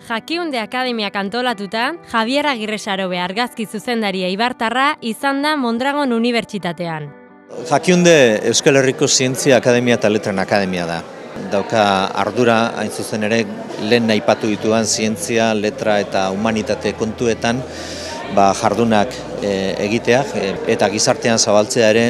Jakiunde Akademiak antolatuta, Javier Agirre-Sarobe argazki zuzendaria eibartarra izan da Mondragon Unibertsitatean. Jakiunde Euskal Herriko Zientzia Akademia eta Letren Akademia da. Dauka ardura, hain zuzen ere, lehen aipatu dituan zientzia, letra eta humanitate kontuetan jardunak egiteak eta gizartean zabaltzea ere,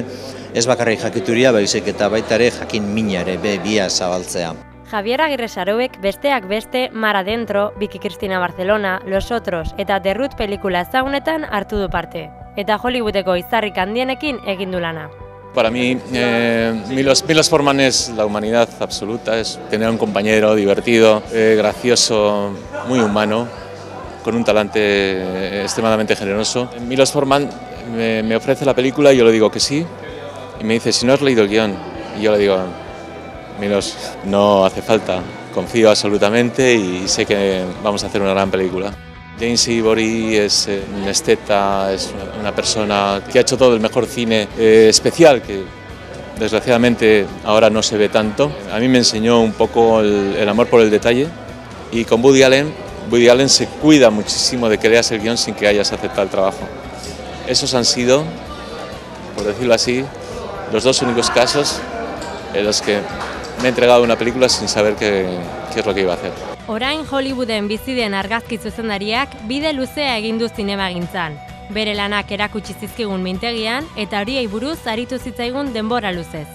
ez bakarrik jakituria, baizik eta baita ere jakin mina ere, bia zabaltzea. Javier Agirre-Sarobek besteak beste Mar Adentro, Vicky Cristina Barcelona, Los Otros eta The Root pelikula ezagunetan hartu du parte. Eta Hollywoodeko izarrik handienekin egin du lana. Para mí, Milos Forman es la humanidad absoluta, es tener un compañero divertido, gracioso, muy humano, con un talante extremadamente generoso. Milos Forman me ofrece la película y yo le digo que sí, y me dice, si no has leído el guión, y yo le digo, Milos, no hace falta, confío absolutamente y sé que vamos a hacer una gran película. James Ivory es un esteta, es una persona que ha hecho todo el mejor cine especial, que desgraciadamente ahora no se ve tanto. A mí me enseñó un poco el amor por el detalle, y con Woody Allen se cuida muchísimo de que leas el guión sin que hayas aceptado el trabajo. Esos han sido, por decirlo así, los dos únicos casos en los que me he entregado una película sin saber qué es lo que iba a hacer. Orain Hollywooden bizi den argazki zuzendariak bide luzea egin du zinemagintzan. Bere lanak erakutsi zizkigun mintegian eta horiei buruz aritu zitzaigun denbora luzez.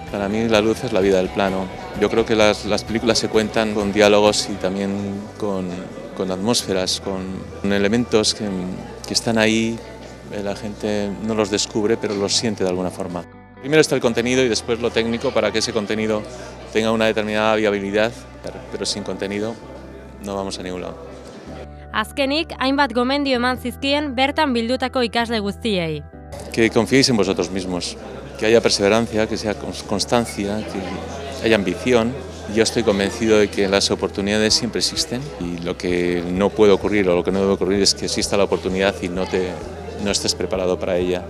Para mí la luz es la vida del plano. Yo creo que las películas se cuentan con diálogos y también con atmósferas, con elementos que están ahí, la gente no los descubre, pero los siente de alguna forma. Primero está el contenido y después lo técnico para que ese contenido tenga una determinada viabilidad, pero sin contenido no vamos a ningún lado. Azkenik, hainbat gomendio eman zizkien bertan bildutako ikasle guztiei. Que confiéis en vosotros mismos, que haya perseverancia, que sea constancia, que haya ambición. Yo estoy convencido de que las oportunidades siempre existen y lo que no puede ocurrir o lo que no debe ocurrir es que exista la oportunidad y no estés preparado para ella.